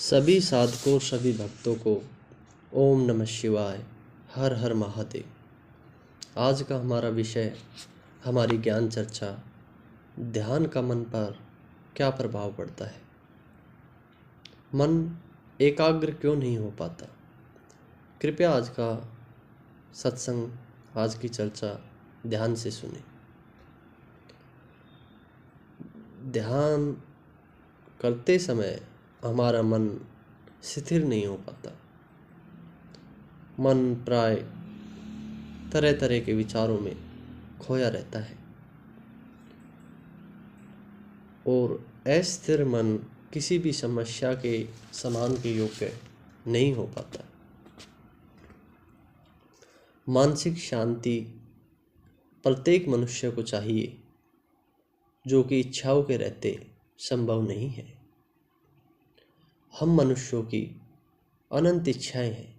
सभी साधकों सभी भक्तों को ओम नमः शिवाय, हर हर महादेव। आज का हमारा विषय, हमारी ज्ञान चर्चा, ध्यान का मन पर क्या प्रभाव पड़ता है। मन एकाग्र क्यों नहीं हो पाता। कृपया आज का सत्संग, आज की चर्चा ध्यान से सुने। ध्यान करते समय हमारा मन स्थिर नहीं हो पाता। मन प्राय तरह तरह के विचारों में खोया रहता है और अस्थिर मन किसी भी समस्या के समाधान के योग्य नहीं हो पाता। मानसिक शांति प्रत्येक मनुष्य को चाहिए, जो कि इच्छाओं के रहते संभव नहीं है। हम मनुष्यों की अनंत इच्छाएं हैं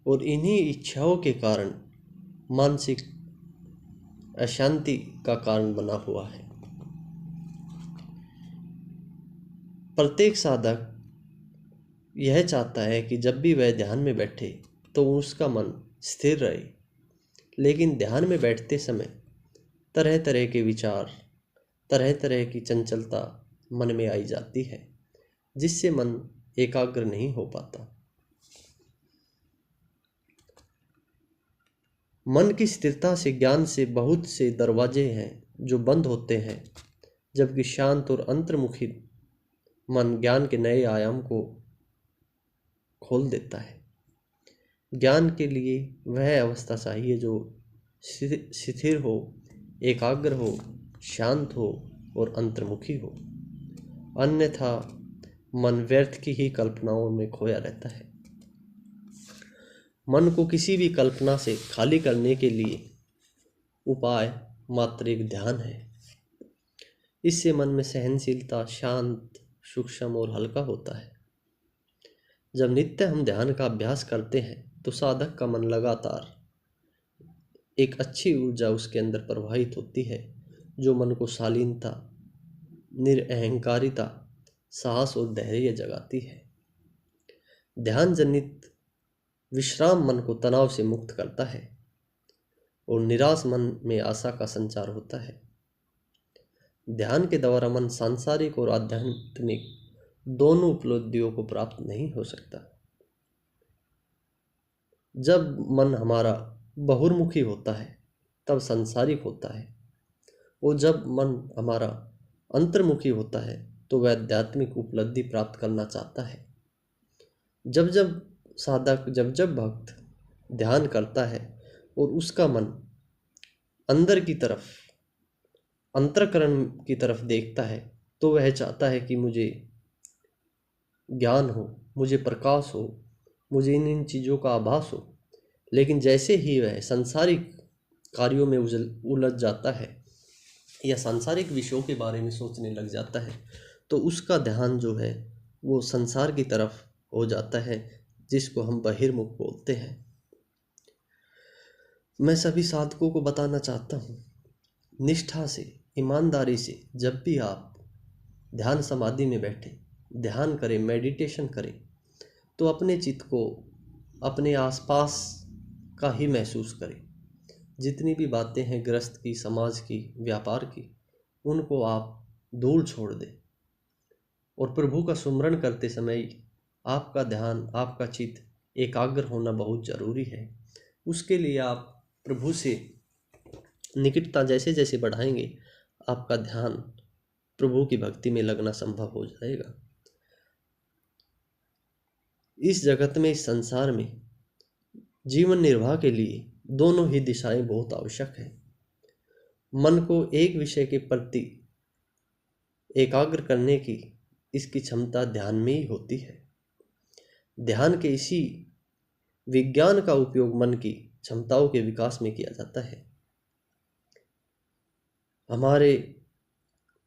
और इन्हीं इच्छाओं के कारण मानसिक अशांति का कारण बना हुआ है। प्रत्येक साधक यह चाहता है कि जब भी वह ध्यान में बैठे तो उसका मन स्थिर रहे, लेकिन ध्यान में बैठते समय तरह तरह के विचार, तरह तरह की चंचलता मन में आई जाती है, जिससे मन एकाग्र नहीं हो पाता। मन की स्थिरता से ज्ञान से बहुत से दरवाजे हैं जो बंद होते हैं, जबकि शांत और अंतर्मुखी मन ज्ञान के नए आयाम को खोल देता है। ज्ञान के लिए वह अवस्था चाहिए जो स्थिर हो, एकाग्र हो, शांत हो और अंतर्मुखी हो। अन्यथा मन व्यर्थ की ही कल्पनाओं में खोया रहता है। मन को किसी भी कल्पना से खाली करने के लिए उपाय मात्र एक ध्यान है। इससे मन में सहनशीलता, शांत, सूक्ष्म और हल्का होता है। जब नित्य हम ध्यान का अभ्यास करते हैं तो साधक का मन लगातार एक अच्छी ऊर्जा उसके अंदर प्रवाहित होती है, जो मन को शालीनता, निरअहंकारिता, साहस और धैर्य जगाती है। ध्यान जनित विश्राम मन को तनाव से मुक्त करता है और निराश मन में आशा का संचार होता है। ध्यान के द्वारा मन सांसारिक और आध्यात्मिक दोनों उपलब्धियों को प्राप्त नहीं हो सकता। जब मन हमारा बहुर्मुखी होता है तब सांसारिक होता है, और जब मन हमारा अंतर्मुखी होता है तो वह आध्यात्मिक उपलब्धि प्राप्त करना चाहता है। जब जब साधक, जब जब भक्त ध्यान करता है और उसका मन अंदर की तरफ, अंतःकरण की तरफ देखता है, तो वह चाहता है कि मुझे ज्ञान हो, मुझे प्रकाश हो, मुझे इन चीज़ों का आभास हो। लेकिन जैसे ही वह सांसारिक कार्यों में उलझ जाता है या सांसारिक विषयों के बारे में सोचने लग जाता है, तो उसका ध्यान जो है वो संसार की तरफ हो जाता है, जिसको हम बहिर्मुख बोलते हैं। मैं सभी साधकों को बताना चाहता हूँ, निष्ठा से, ईमानदारी से जब भी आप ध्यान समाधि में बैठे, ध्यान करें, मेडिटेशन करें, तो अपने चित्त को अपने आसपास का ही महसूस करें। जितनी भी बातें हैं गृहस्थ की, समाज की, व्यापार की, उनको आप दूर छोड़ दें और प्रभु का सुमरण करते समय आपका ध्यान, आपका चित्त एकाग्र होना बहुत जरूरी है। उसके लिए आप प्रभु से निकटता जैसे जैसे बढ़ाएंगे, आपका ध्यान प्रभु की भक्ति में लगना संभव हो जाएगा। इस जगत में, इस संसार में जीवन निर्वाह के लिए दोनों ही दिशाएं बहुत आवश्यक है। मन को एक विषय के प्रति एकाग्र करने की इसकी क्षमता ध्यान में ही होती है। ध्यान के इसी विज्ञान का उपयोग मन की क्षमताओं के विकास में किया जाता है। हमारे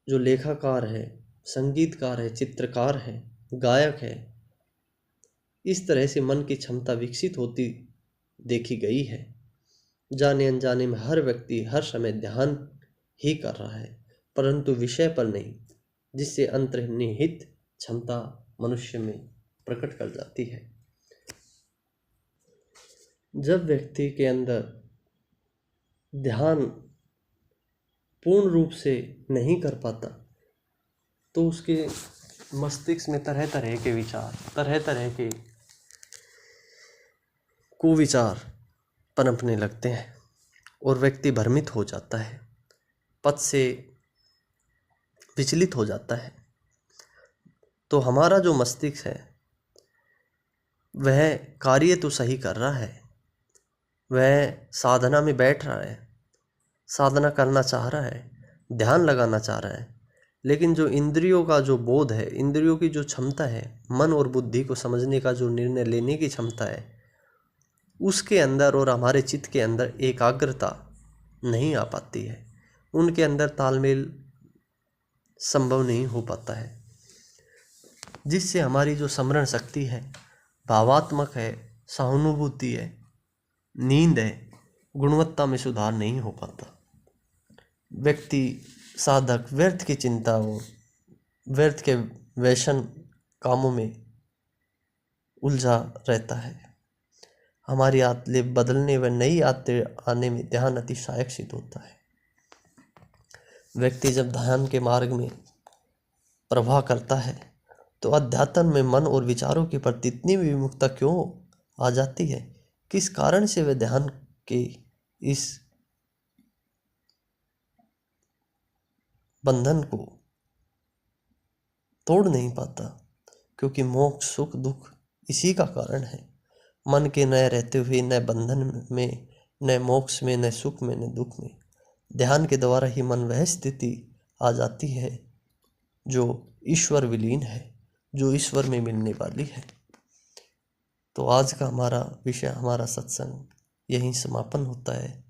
जो लेखककार हैं, संगीतकार हैं, चित्रकार हैं, गायक हैं, इस तरह से मन की क्षमता विकसित होती देखी गई है। जाने अनजाने में हर व्यक्ति हर समय ध्यान ही कर रहा है, परंतु विषय पर नहीं, जिससे अंतर्निहित क्षमता मनुष्य में प्रकट कर जाती है। जब व्यक्ति के अंदर ध्यान पूर्ण रूप से नहीं कर पाता तो उसके मस्तिष्क में तरह तरह के विचार, तरह तरह के कुविचार पनपने लगते हैं और व्यक्ति भ्रमित हो जाता है, पथ से विचलित हो जाता है। तो हमारा जो मस्तिष्क है वह कार्य तो सही कर रहा है, वह साधना में बैठ रहा है, साधना करना चाह रहा है, ध्यान लगाना चाह रहा है, लेकिन जो इंद्रियों का जो बोध है, इंद्रियों की जो क्षमता है, मन और बुद्धि को समझने का जो निर्णय लेने की क्षमता है, उसके अंदर और हमारे चित्त के अंदर एकाग्रता नहीं आ पाती है, उनके अंदर तालमेल संभव नहीं हो पाता है, जिससे हमारी जो स्मरण शक्ति है, भावात्मक है, सहानुभूति है, नींद है, गुणवत्ता में सुधार नहीं हो पाता। व्यक्ति साधक व्यर्थ की चिंता और व्यर्थ के व्यसन कामों में उलझा रहता है। हमारी आदतें बदलने व नई आदतें आने में ध्यान अति सहायक सिद्ध होता है। व्यक्ति जब ध्यान के मार्ग में प्रवाह करता है तो अध्यात्म में मन और विचारों के प्रति इतनी विमुखता क्यों आ जाती है? किस कारण से वह ध्यान के इस बंधन को तोड़ नहीं पाता? क्योंकि मोक्ष सुख दुख इसी का कारण है। मन के न रहते हुए न बंधन में, न मोक्ष में, न सुख में, न दुख में, ध्यान के द्वारा ही मन वह स्थिति आ जाती है जो ईश्वर विलीन है, जो ईश्वर में मिलने वाली है। तो आज का हमारा विषय, हमारा सत्संग यहीं समापन होता है।